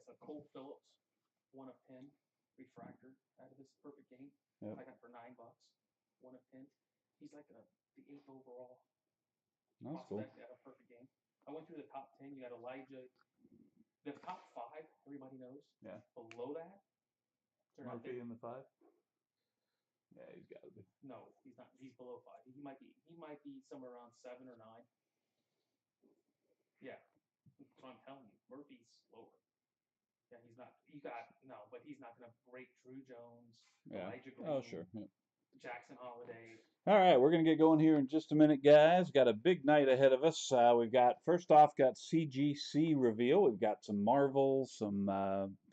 That's a Cole Phillips, 1 of 10 refractor out of this perfect game. Yep. I got for $9, 1 of 10. He's like the 8th overall That's cool. prospect out of perfect game. I went through the top 10. You got Elijah. The top 5, everybody knows. Yeah. Below that, Murphy in the 5. Yeah, he's got to be. No, he's not. He's below 5. He might be. He might be somewhere around 7 or 9. Yeah, that's what I'm telling you. Murphy's lower. Yeah, he's not. You got no, but he's not going to break Drew Jones, Yeah. Elijah Green, Oh, sure. Yeah. Jackson Holiday. All right, we're going to get going here in just a minute, guys. Got a big night ahead of us. We've got, first off, got CGC Reveal. We've got some Marvel, some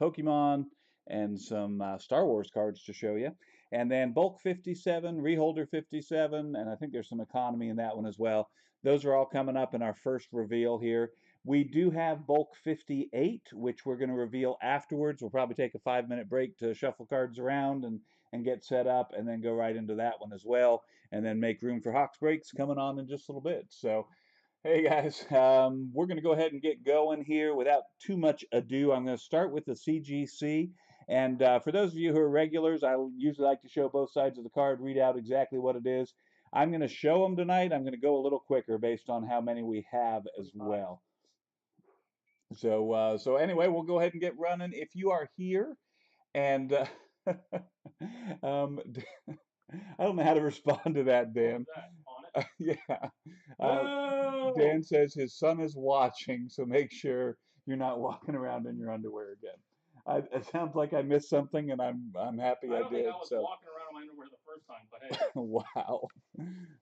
Pokemon, and some Star Wars cards to show you. And then Bulk 57, Reholder 57, and I think there's some economy in that one as well. Those are all coming up in our first reveal here. We do have Bulk 58, which we're going to reveal afterwards. We'll probably take a 5-minute break to shuffle cards around and get set up, and then go right into that one as well, and then make room for Hawks breaks coming on in just a little bit. So, hey guys, we're going to go ahead and get going here without too much ado. I'm going to start with the CGC. And for those of you who are regulars, I usually like to show both sides of the card, read out exactly what it is. I'm going to show them tonight. I'm going to go a little quicker based on how many we have as well. So anyway, we'll go ahead and get running. If you are here and I don't know how to respond to that, Dan. On it? Yeah. No! Dan says his son is watching, so make sure you're not walking around in your underwear again. It sounds like I missed something, and I'm happy I did. I don't think I was walking around in my underwear the first time, but hey. Wow.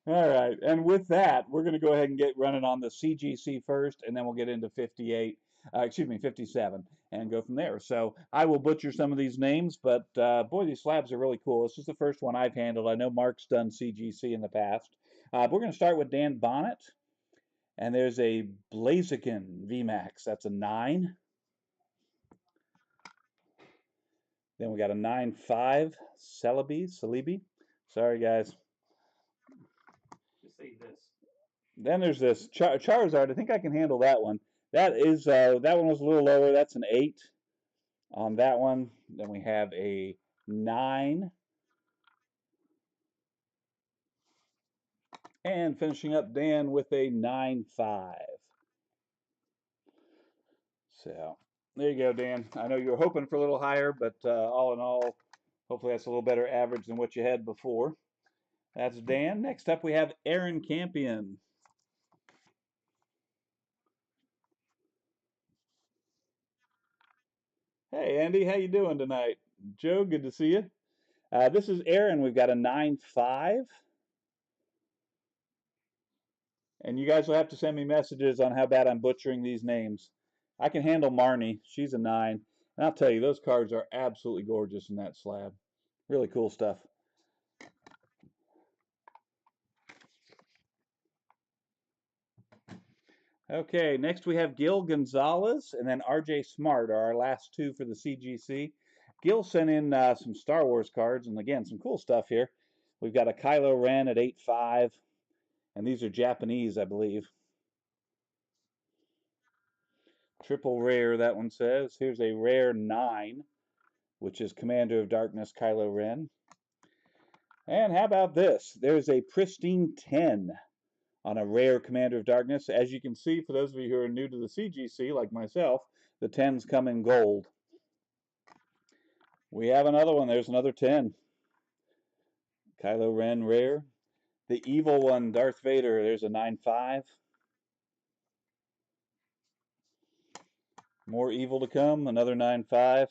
All right. And with that, we're going to go ahead and get running on the CGC first, and then we'll get into 58, 57, and go from there. So I will butcher some of these names, but boy, these slabs are really cool. This is the first one I've handled. I know Mark's done CGC in the past. We're going to start with Dan Bonnet, and there's a Blaziken VMAX. That's a 9. Then we got a 9.5 Celebi. Sorry, guys. Just say this. Then there's this Charizard. I think I can handle that one. That one was a little lower. That's an 8 on that one. Then we have a 9. And finishing up Dan with a 9.5. So there you go, Dan. I know you were hoping for a little higher, but all in all, hopefully that's a little better average than what you had before. That's Dan. Next up we have Aaron Campion. Hey Andy, how you doing tonight? Joe, good to see you. This is Aaron. We've got a 9.5. And you guys will have to send me messages on how bad I'm butchering these names. I can handle Marnie. She's a 9. And I'll tell you, those cards are absolutely gorgeous in that slab. Really cool stuff. Okay, next we have Gil Gonzalez and then RJ Smart are our last two for the CGC. Gil sent in some Star Wars cards, and again, some cool stuff here. We've got a Kylo Ren at 8.5, and these are Japanese, I believe. Triple rare, that one says. Here's a rare 9, which is Commander of Darkness Kylo Ren. And how about this? There's a pristine 10 on a rare Commander of Darkness. As you can see, for those of you who are new to the CGC, like myself, the 10s come in gold. We have another one. There's another 10. Kylo Ren rare. The evil one, Darth Vader, there's a 9.5. More evil to come, another 9.5.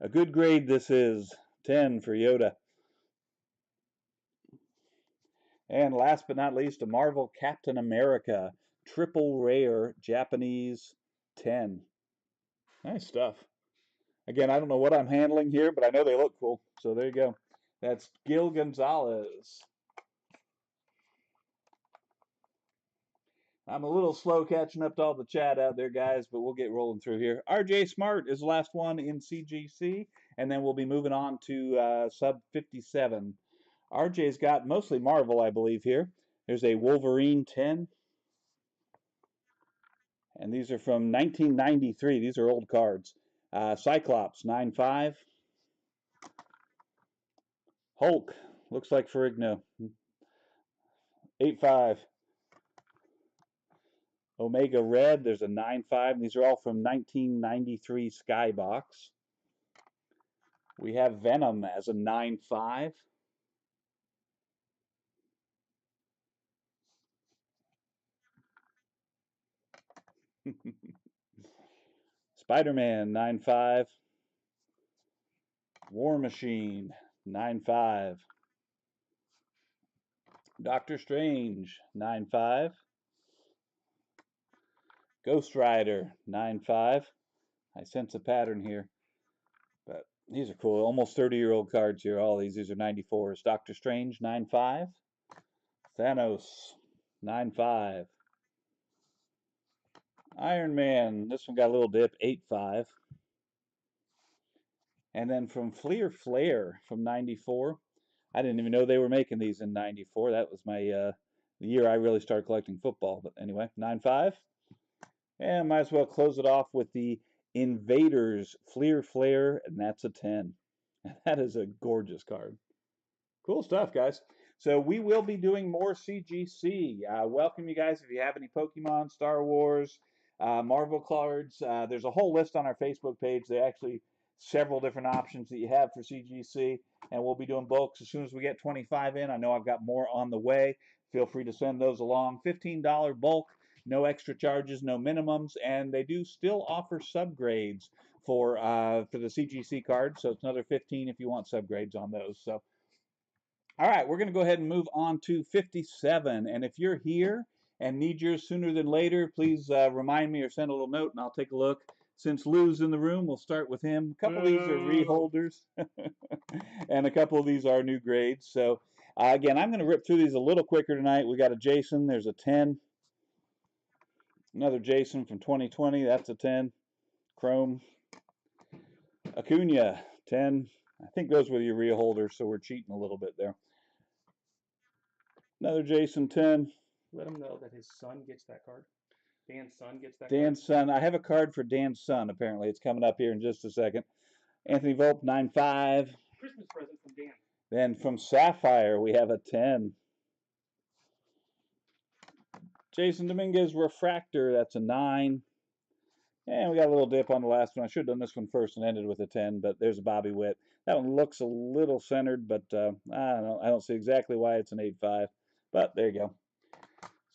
A good grade this is, 10 for Yoda. And last but not least, a Marvel Captain America, triple rare Japanese 10. Nice stuff. Again, I don't know what I'm handling here, but I know they look cool. So there you go. That's Gil Gonzalez. I'm a little slow catching up to all the chat out there, guys, but we'll get rolling through here. RJ Smart is the last one in CGC, and then we'll be moving on to sub 57. RJ's got mostly Marvel, I believe, here. There's a Wolverine 10. And these are from 1993. These are old cards. Cyclops, 9.5. Hulk, looks like Ferrigno, 8.5. Omega Red, there's a 9.5. These are all from 1993 Skybox. We have Venom as a 9.5. Spider-Man, 9.5. War Machine, 9.5. Doctor Strange, 9.5. Ghost Rider, 9.5. I sense a pattern here, but these are cool. Almost 30-year-old cards here. All these are 94s. Doctor Strange, 9.5. Thanos, 9.5. Iron Man, this one got a little dip, 8.5. And then from Fleer Flare from 94. I didn't even know they were making these in 94. That was my the year I really started collecting football. But anyway, 9.5. And might as well close it off with the Invaders Fleer Flare, and that's a 10. That is a gorgeous card. Cool stuff, guys. So we will be doing more CGC. Welcome you guys if you have any Pokemon, Star Wars, Marvel cards. There's a whole list on our Facebook page. There are actually several different options that you have for CGC, and we'll be doing bulks as soon as we get 25 in. I know I've got more on the way. Feel free to send those along. $15 bulk, no extra charges, no minimums, and they do still offer subgrades for the CGC cards. So it's another 15 if you want subgrades on those. So. All right, we're going to go ahead and move on to 57. And if you're here and need yours sooner than later, please remind me or send a little note, and I'll take a look. Since Lou's in the room, we'll start with him. A couple of these are reholders, and a couple of these are new grades. So, again, I'm going to rip through these a little quicker tonight. We got a Jason. There's a 10. Another Jason from 2020. That's a 10. Chrome. Acuna, 10. I think those were your reholders, so we're cheating a little bit there. Another Jason 10. Let him know that his son gets that card. Dan's son gets that Dan's card. son. I have a card for Dan's son, apparently. It's coming up here in just a second. Anthony Volpe, 9.5. Christmas present from Dan. Then from Sapphire, we have a 10. Jason Dominguez Refractor, that's a 9. And we got a little dip on the last one. I should have done this one first and ended with a 10, but there's a Bobby Witt. That one looks a little centered, but I don't know. I don't see exactly why it's an 8.5, but there you go.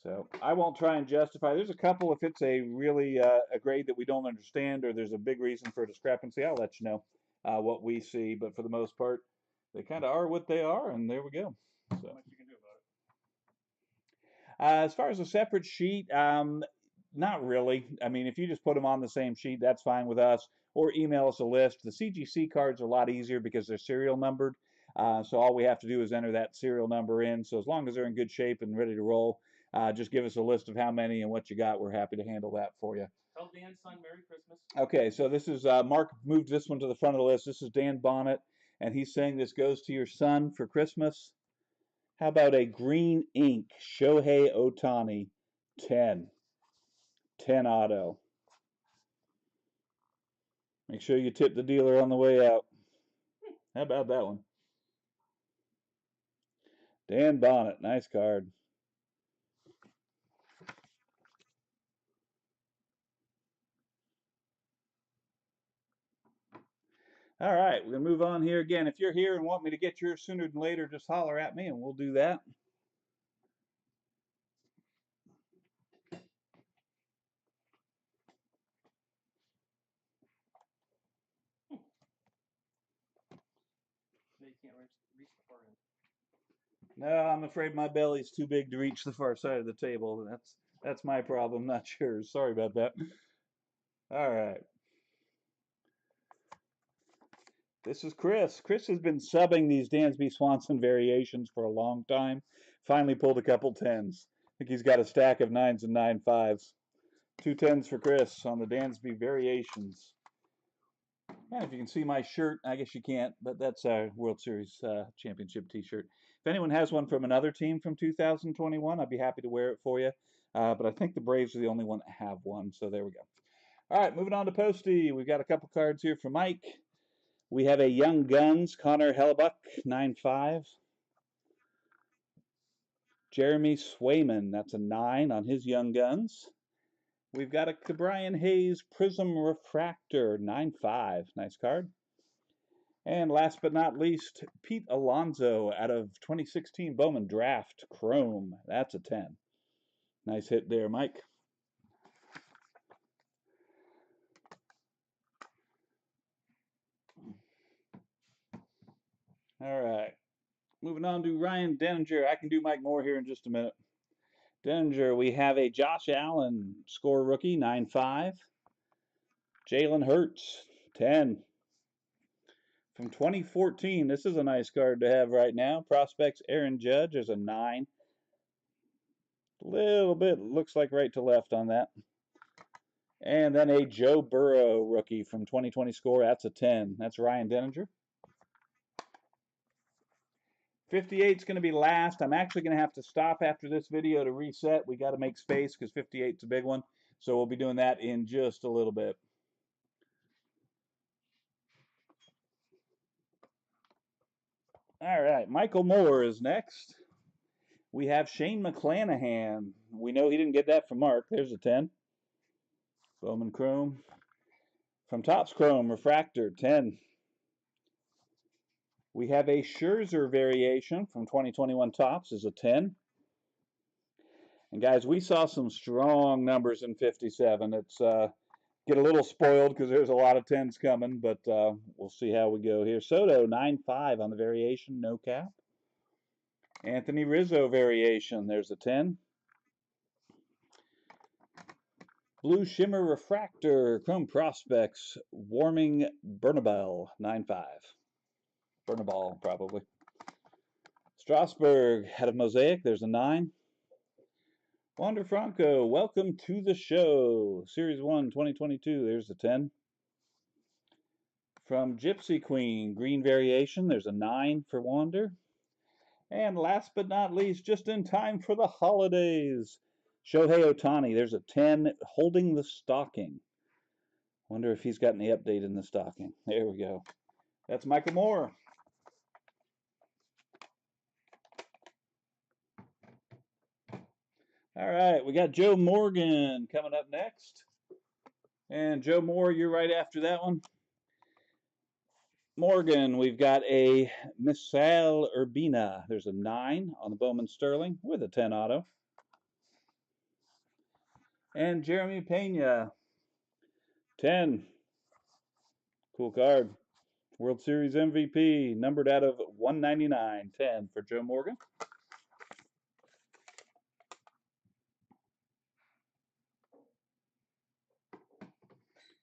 So I won't try and justify. There's a couple, if it's a really a grade that we don't understand or there's a big reason for a discrepancy, I'll let you know what we see. But for the most part, they kind of are what they are, and there we go. So. Not much you can do about it. As far as a separate sheet, not really. I mean, if you just put them on the same sheet, that's fine with us. Or email us a list. The CGC cards are a lot easier because they're serial numbered. So all we have to do is enter that serial number in. So as long as they're in good shape and ready to roll, just give us a list of how many and what you got. We're happy to handle that for you. Tell Dan's son Merry Christmas. Okay, so this is Mark moved this one to the front of the list. This is Dan Bonnet, and he's saying this goes to your son for Christmas. How about a green ink Shohei Ohtani 10? 10 auto. Make sure you tip the dealer on the way out. How about that one? Dan Bonnet, nice card. All right, we're going to move on here again. If you're here and want me to get yours sooner than later, just holler at me and we'll do that. You can't reach the far end. No, I'm afraid my belly's too big to reach the far side of the table. That's my problem, not yours. Sorry about that. All right. This is Chris. Chris has been subbing these Dansby Swanson variations for a long time. Finally pulled a couple 10s. I think he's got a stack of 9s and 9.5s. 2 10s for Chris on the Dansby variations. And if you can see my shirt, I guess you can't, but that's our World Series Championship t-shirt. If anyone has one from another team from 2021, I'd be happy to wear it for you. But I think the Braves are the only one that have one, so there we go. All right, moving on to Posty. We've got a couple cards here for Mike. We have a Young Guns, Connor Hellebuck, 9.5. Jeremy Swayman, that's a 9 on his Young Guns. We've got a Cabrian Hayes Prism Refractor, 9.5. Nice card. And last but not least, Pete Alonso out of 2016 Bowman Draft Chrome. That's a 10. Nice hit there, Mike. All right. Moving on to Ryan Denninger. I can do Mike Moore here in just a minute. Denninger, we have a Josh Allen score rookie, 9.5. Jalen Hurts, 10. From 2014, this is a nice card to have right now. Prospects Aaron Judge is a 9. A little bit looks like right to left on that. And then a Joe Burrow rookie from 2020 score. That's a 10. That's Ryan Denninger. 58 is going to be last. I'm actually going to have to stop after this video to reset. We got to make space because 58 is a big one. So we'll be doing that in just a little bit. All right, Michael Moore is next. We have Shane McClanahan. We know he didn't get that from Mark. There's a 10. Bowman Chrome. From Topps Chrome, Refractor, 10. We have a Scherzer variation from 2021 Topps is a 10. And guys, we saw some strong numbers in 57. It's get a little spoiled because there's a lot of 10s coming, but we'll see how we go here. Soto, 9.5 on the variation, no cap. Anthony Rizzo variation, there's a 10. Blue Shimmer Refractor, Chrome Prospects, Warming Bernabel, 9.5. Bernabal, probably. Strasburg, out of Mosaic, there's a 9. Wander Franco, welcome to the show. Series 1, 2022, there's a 10. From Gypsy Queen, Green Variation, there's a 9 for Wander. And last but not least, just in time for the holidays, Shohei Ohtani, there's a 10 holding the stocking. Wonder if he's got any update in the stocking. There we go. That's Michael Moore. All right, we got Joe Morgan coming up next. And Joe Moore, you're right after that one. Morgan, we've got a Misael Urbina. There's a 9 on the Bowman Sterling with a 10 auto. And Jeremy Pena, 10. Cool card. World Series MVP, numbered out of 199, 10 for Joe Morgan.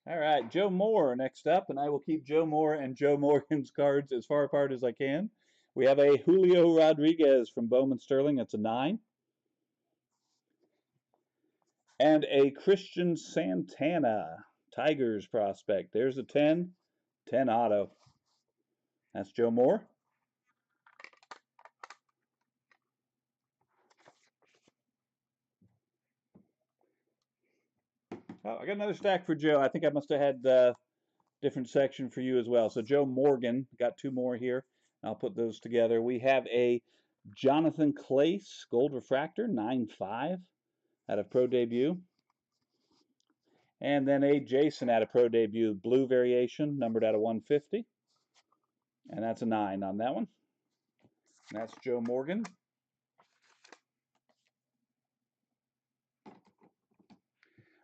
All right, Joe Moore next up, and I will keep Joe Moore and Joe Morgan's cards as far apart as I can. We have a Julio Rodriguez from Bowman Sterling. That's a 9. And a Christian Santana, Tigers prospect. There's a 10. 10 auto. That's Joe Moore. Oh, I got another stack for Joe. I think I must have had a different section for you as well. So Joe Morgan, got 2 more here. I'll put those together. We have a Jonathan Clace Gold Refractor, 9.5 out of Pro Debut. And then a Jason out of Pro Debut, Blue Variation, numbered out of 150. And that's a 9 on that one. And that's Joe Morgan.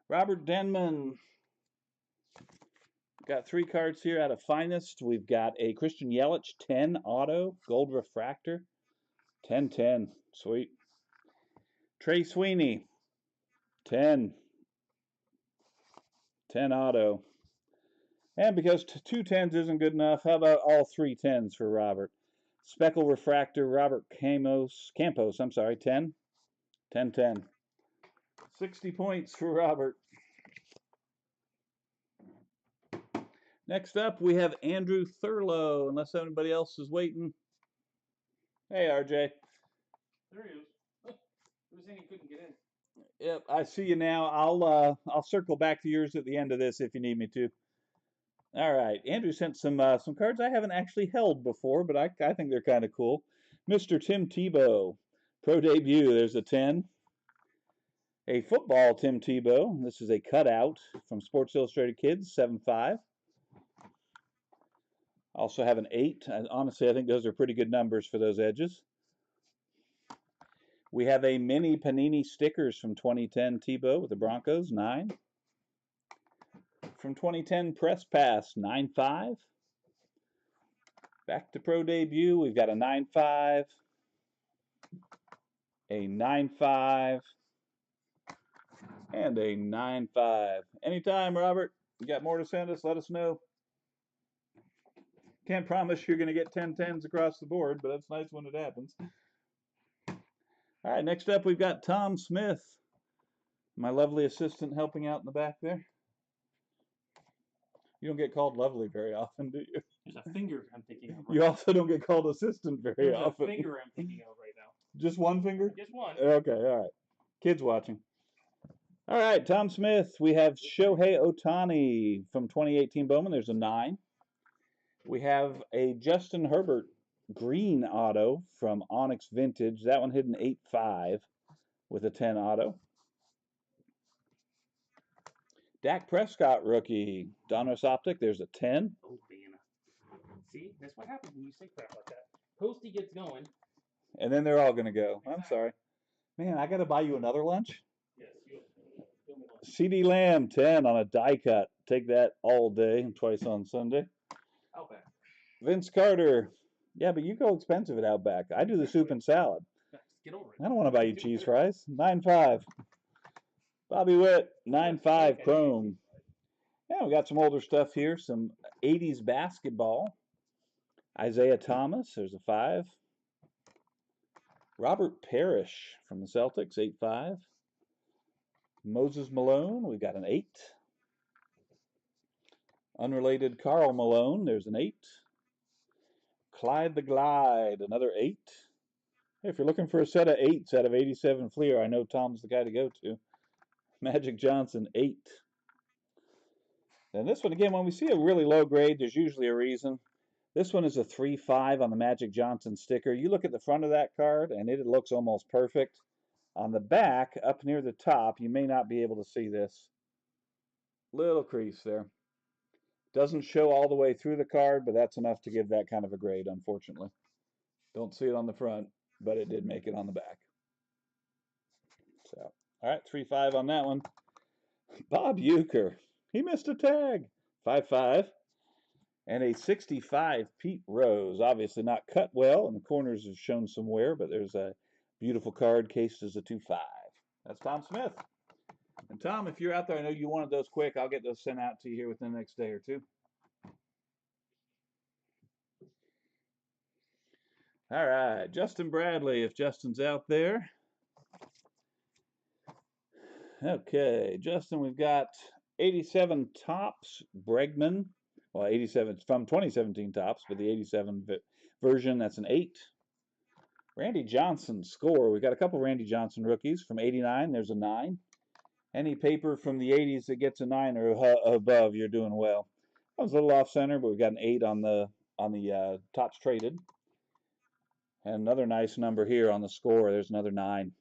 Robert Denman. Got 3 cards here out of Finest. We've got a Christian Yelich 10 auto, Gold Refractor, 10-10. Sweet. Trey Sweeney, 10. 10 auto. And because 2 10s isn't good enough, how about all 3 10s for Robert? Speckle Refractor, Robert Campos, 10. 10-10. 60 points for Robert. Next up, we have Andrew Thurlow, unless anybody else is waiting. Hey, RJ. There he is. Who was saying he couldn't get in? Yep, I see you now. I'll circle back to yours at the end of this if you need me to. All right, Andrew sent some cards I haven't actually held before, but I think they're kind of cool. Mr. Tim Tebow, pro debut. There's a 10. A football Tim Tebow. This is a cutout from Sports Illustrated Kids, 7.5. Also have an 8. Honestly, I think those are pretty good numbers for those edges. We have a mini Panini stickers from 2010 Tebow with the Broncos, 9. From 2010 Press Pass, 9.5. Back to pro debut, we've got a 9.5, a 9.5, and a 9.5. Anytime, Robert. You got more to send us, let us know. Can't promise you're going to get 10 10s across the board, but that's nice when it happens. All right, next up we've got Tom Smith, my lovely assistant helping out in the back there. You don't get called lovely very often, do you? There's a finger I'm thinking of. You also don't get called assistant very often. There's a finger I'm thinking of right now. Just one finger? Just one. Okay, all right. Kids watching. All right, Tom Smith. We have Shohei Ohtani from 2018 Bowman. There's a 9. We have a Justin Herbert green auto from Onyx Vintage. That one hit an 8.5 with a 10 auto. Dak Prescott rookie, Donruss Optic. There's a 10. Oh, man. See, that's what happens when you say crap like that. Posty gets going. And then they're all going to go. I'm sorry. Man, I got to buy you another lunch? Yes, you lunch. CD Lamb, 10 on a die cut. Take that all day and twice on Sunday. Outback. Vince Carter. Yeah, but you go expensive at Outback. I do the soup and salad. Get over it. I don't want to buy you cheese fries. 9.5. Bobby Witt, 9.5 chrome. Yeah, we got some older stuff here. Some 80s basketball. Isaiah Thomas, there's a 5. Robert Parrish from the Celtics, 8.5. Moses Malone, we've got an 8. Unrelated Karl Malone, there's an 8. Clyde the Glide, another 8. Hey, if you're looking for a set of 8s out of 87 Fleer, I know Tom's the guy to go to. Magic Johnson, 8. And this one, again, when we see a really low grade, there's usually a reason. This one is a 3.5 on the Magic Johnson sticker. You look at the front of that card, and it looks almost perfect. On the back, up near the top, you may not be able to see this. Little crease there. Doesn't show all the way through the card, but that's enough to give that kind of a grade, unfortunately. Don't see it on the front, but it did make it on the back. So, all right, 3.5 on that one. Bob Uecker. He missed a tag. 5.5. And a 65 Pete Rose. Obviously not cut well, and the corners have shown some wear, but there's a beautiful card cased as a 2.5. That's Tom Smith. And Tom, if you're out there, I know you wanted those quick. I'll get those sent out to you here within the next day or two. All right, Justin Bradley, if Justin's out there. Okay, Justin, we've got 87 Topps Bregman. Well, 87 from 2017 Topps, but the 87 version, that's an 8. Randy Johnson score. We've got a couple Randy Johnson rookies. From 89, there's a 9. Any paper from the 80s that gets a 9 or above, you're doing well. I was a little off center, but we've got an 8 on the Topps traded. And another nice number here on the score. There's another 9.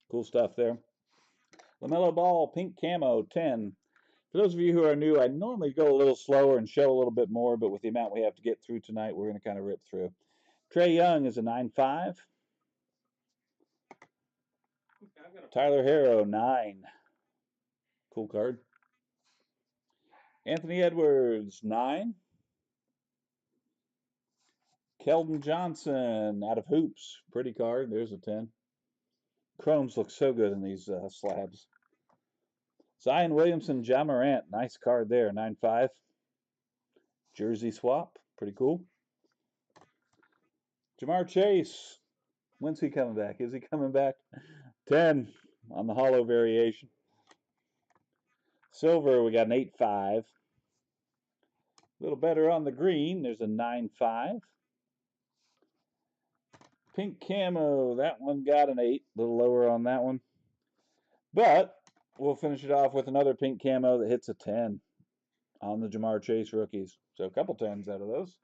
Cool stuff there. LaMelo Ball, pink camo, 10. For those of you who are new, I normally go a little slower and show a little bit more, but with the amount we have to get through tonight, we're going to kind of rip through. Trae Young is a 9.5. Tyler Herro, 9. Cool card. Anthony Edwards, 9. Keldon Johnson, out of Hoops. Pretty card. There's a 10. Chromes look so good in these slabs. Zion Williamson, Ja Morant. Nice card there, 9.5. Jersey swap. Pretty cool. Jamar Chase. When's he coming back? Is he coming back? 10 on the hollow variation. Silver, we got an 8.5. A little better on the green. There's a 9.5. Pink camo. That one got an 8. A little lower on that one. But we'll finish it off with another pink camo that hits a 10 on the Jamar Chase rookies. So a couple 10s out of those.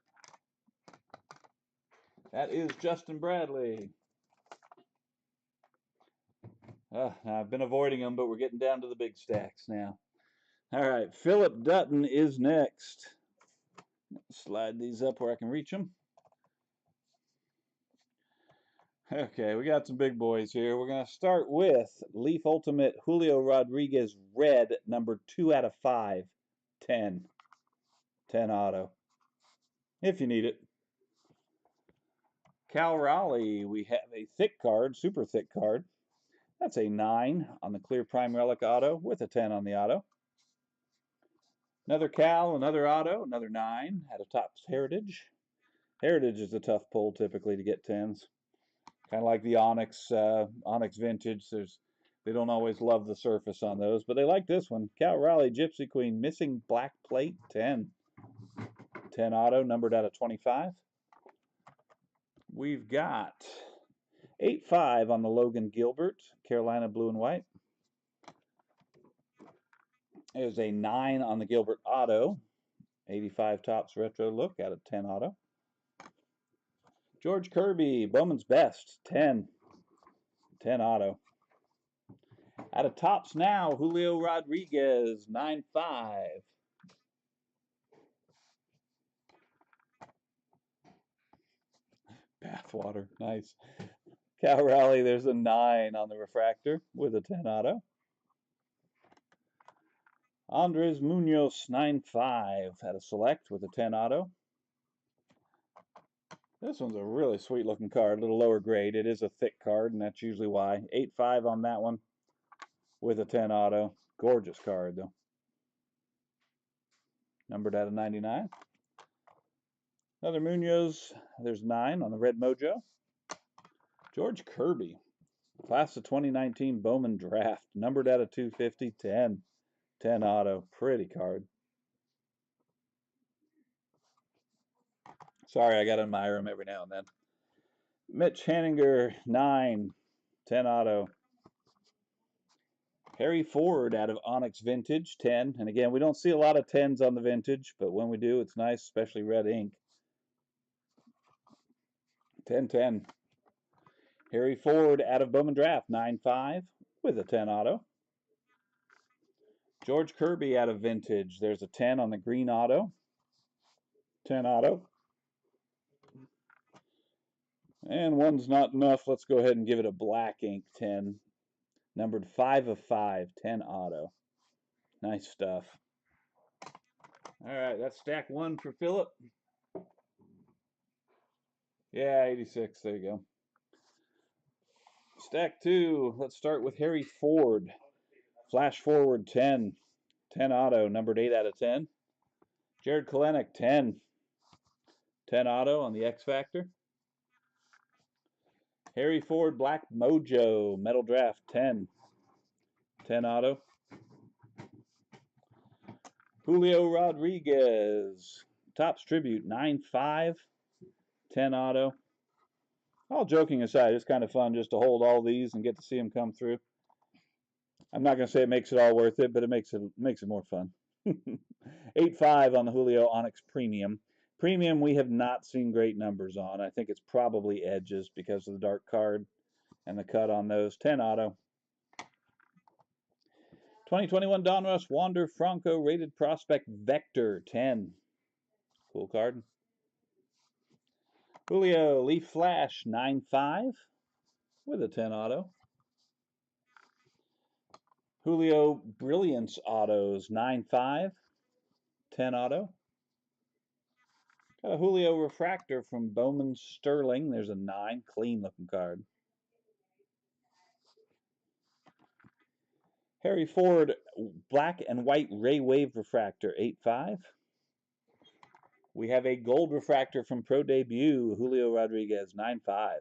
That is Justin Bradley. I've been avoiding them, but we're getting down to the big stacks now. All right, Philip Dutton is next. Slide these up where I can reach them. Okay, we got some big boys here. We're going to start with Leaf Ultimate Julio Rodriguez Red, number 2 out of 5. 10. 10 auto. If you need it. Cal Raleigh, we have a thick card, super thick card. That's a 9 on the Clear Prime Relic auto with a 10 on the auto. Another Cal, another auto, another 9 out of Topps Heritage. Heritage is a tough pull typically to get 10s. Kind of like the Onyx Vintage. They don't always love the surface on those, but they like this one. Cal Raleigh Gypsy Queen, missing black plate, 10. 10 auto, numbered out of 25. We've got 8-5 on the Logan Gilbert, Carolina Blue and White. There's a 9 on the Gilbert Auto, 85 Topps Retro look out of 10 auto. George Kirby, Bowman's Best, 10. 10 auto. Out of Topps now, Julio Rodriguez, 9-5. Bathwater, nice. Cal Raleigh, there's a 9 on the refractor with a 10 auto. Andres Munoz, 9-5 out of Select with a 10 auto. This one's a really sweet looking card, a little lower grade. It is a thick card, and that's usually why. 8-5 on that one with a 10 auto. Gorgeous card, though. Numbered out of 99. Another Munoz. There's 9 on the Red Mojo. George Kirby. Class of 2019 Bowman Draft. Numbered out of 250. 10. 10 auto. Pretty card. Sorry, I got to admire him every now and then. Mitch Hanninger, 9. 10 auto. Harry Ford out of Onyx Vintage, 10. And again, we don't see a lot of 10s on the Vintage, but when we do, it's nice, especially red ink. 10-10. Harry Ford out of Bowman Draft, 9-5 with a 10 auto. George Kirby out of Vintage. There's a 10 on the green auto. 10 auto. And one's not enough. Let's go ahead and give it a black ink 10. Numbered 5/5, 10 auto. Nice stuff. All right, that's stack 1 for Philip. Yeah, 86. There you go. Stack 2. Let's start with Harry Ford. Flash forward 10. 10 auto, numbered 8 out of 10. Jared Kalenic, 10. 10 auto on the X Factor. Harry Ford Black Mojo, Metal Draft, 10. 10 auto. Julio Rodriguez, Topps Tribute, 9-5. 10 auto. All joking aside, it's kind of fun just to hold all these and get to see them come through. I'm not going to say it makes it all worth it, but it makes it more fun. 8-5 on the Julio Onyx Premium. Premium we have not seen great numbers on. I think it's probably edges because of the dark card and the cut on those. 10 auto. 2021 Donruss Wander Franco Rated Prospect Vector, 10. Cool card. Julio Leaf Flash, 9-5 with a 10 auto. Julio Brilliance Autos, 9-5, 10 auto. Got a Julio Refractor from Bowman Sterling. There's a 9, clean looking card. Harry Ford Black and White Ray Wave Refractor, 8-5. We have a gold refractor from Pro Debut, Julio Rodriguez, 9-5.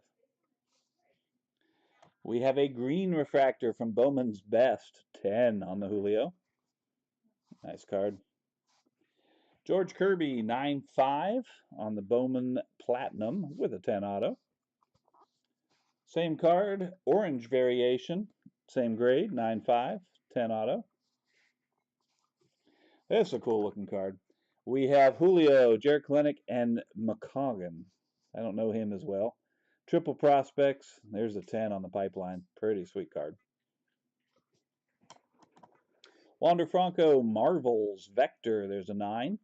We have a green refractor from Bowman's Best, 10 on the Julio. Nice card. George Kirby, 9-5 on the Bowman Platinum with a 10 auto. Same card, orange variation same grade, 9.5, 10 auto. That's a cool looking card. We have Julio, Jarrett Kelenic, and McCoggan. I don't know him as well. Triple prospects. There's a 10 on the pipeline. Pretty sweet card. Wander Franco, Marvels, Vector. There's a 9.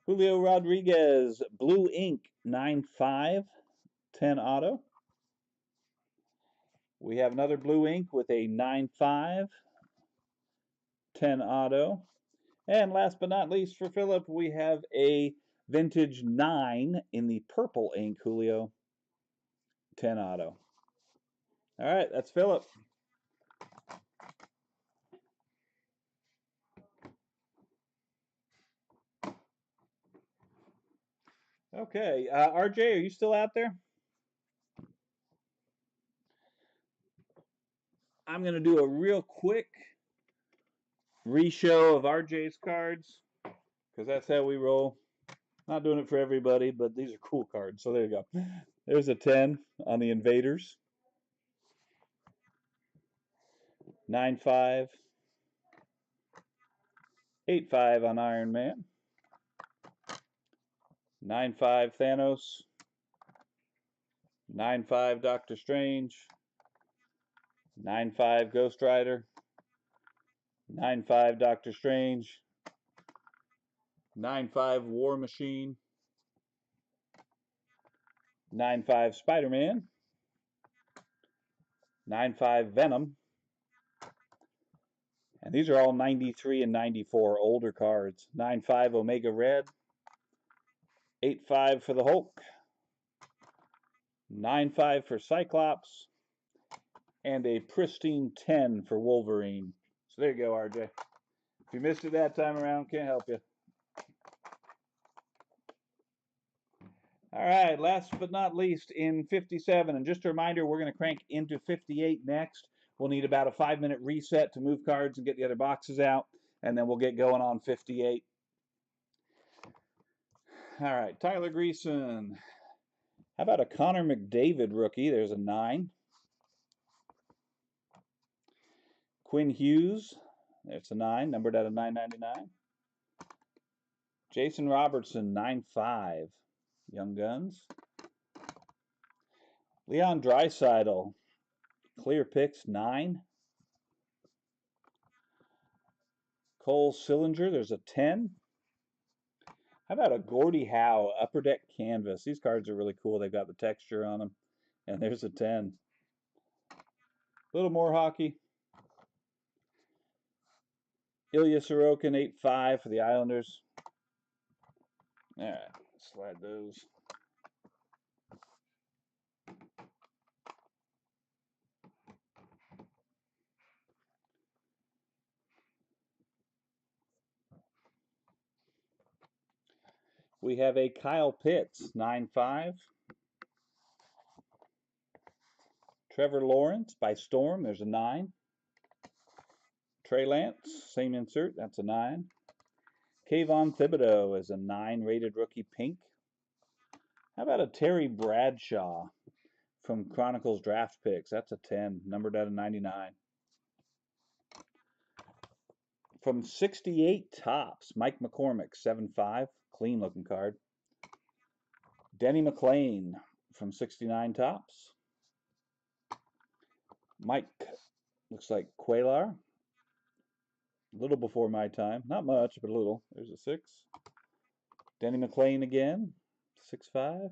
Julio Rodriguez, Blue Ink, 9.5, 10 auto. We have another Blue Ink with a 9.5, 10 auto. And last but not least for Philip, we have a vintage 9 in the purple ink, Julio, 10 auto. All right, that's Philip. Okay, RJ, are you still out there? I'm going to do a real quick re-show of RJ's cards because that's how we roll. Not doing it for everybody, but these are cool cards. So there you go. There's a 10 on the Invaders. 9.5. 8.5 on Iron Man. 9.5 Thanos. 9.5 Doctor Strange. 9.5 Ghost Rider. 9.5 Doctor Strange. 9.5 War Machine. 9.5 Spider-Man. 9.5 Venom. And these are all 93 and 94 older cards. 9.5 Omega Red. 8.5 for the Hulk. 9.5 for Cyclops. And a pristine 10 for Wolverine. So there you go, RJ. If you missed it that time around, can't help you. All right, last but not least in 57. And just a reminder, we're going to crank into 58 next. We'll need about a 5-minute reset to move cards and get the other boxes out. And then we'll get going on 58. All right, Tyler Greason. How about a Connor McDavid rookie? There's a 9. Quinn Hughes. There's a 9, numbered out of 999. Jason Robertson, 9.5. Young Guns. Leon Draisaitl, Clear Picks, 9. Cole Sillinger, there's a 10. How about a Gordie Howe Upper Deck Canvas? These cards are really cool. They've got the texture on them. And there's a 10. A little more hockey. Ilya Sorokin, 8.5 for the Islanders. All right, slide those. We have a Kyle Pitts, 9.5. Trevor Lawrence by Storm, there's a 9. Trey Lance, same insert, that's a 9. Kayvon Thibodeau is a 9 rated rookie pink. How about a Terry Bradshaw from Chronicles Draft Picks? That's a 10, numbered out of 99. From 68 Tops, Mike McCormick, 7.5, clean looking card. Denny McLean from 69 Tops. Mike, looks like Quaylar. A little before my time. Not much, but a little. There's a 6. Denny McLean again, 6.5.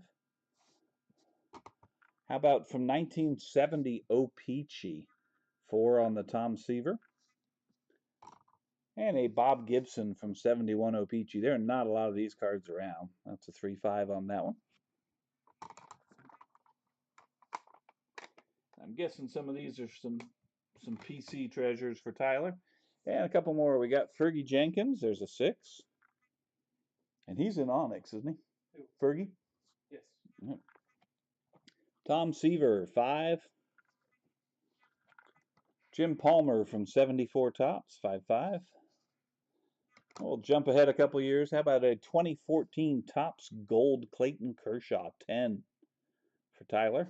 How about from 1970 O-Pee-Chee, 4 on the Tom Seaver. And a Bob Gibson from 71 O-Pee-Chee. There are not a lot of these cards around. That's a 3.5 on that one. I'm guessing some of these are some PC treasures for Tyler. And a couple more. We got Fergie Jenkins. There's a 6. And he's in Onyx, isn't he? Who? Fergie? Yes. Yep. Tom Seaver, 5. Jim Palmer from 74 Tops, 5.5. We'll jump ahead a couple years. How about a 2014 Topps Gold Clayton Kershaw, 10 for Tyler.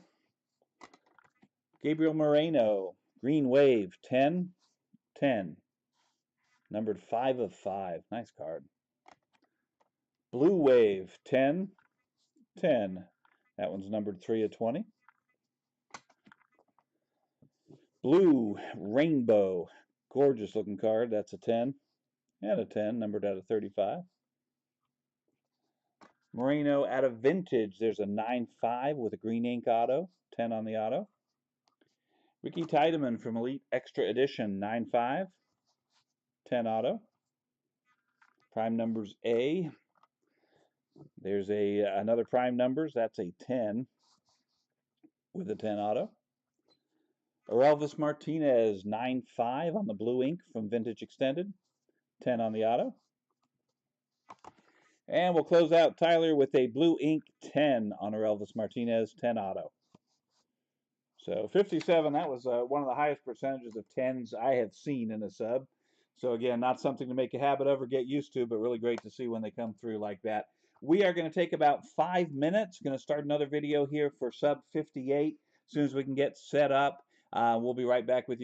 Gabriel Moreno, Green Wave, 10, 10. Numbered 5 of 5. Nice card. Blue Wave, 10, 10. That one's numbered 3 of 20. Blue Rainbow, gorgeous looking card. That's a 10 and a 10, numbered out of 35. Moreno out of Vintage, there's a 9-5 with a green ink auto, 10 on the auto. Ricky Tiedemann from Elite Extra Edition, 9-5, 10 auto. Prime numbers A. There's another prime numbers, that's a 10 with a 10 auto. Orelvis Martinez, 9-5 on the blue ink from Vintage Extended, 10 on the auto. And we'll close out Tyler with a blue ink 10 on Orelvis Martinez, 10 auto. So 57, that was one of the highest percentages of 10s I have seen in a sub. So again, not something to make a habit of or get used to, but really great to see when they come through like that. We are going to take about 5 minutes. Going to start another video here for sub 58 as soon as we can get set up. We'll be right back with you.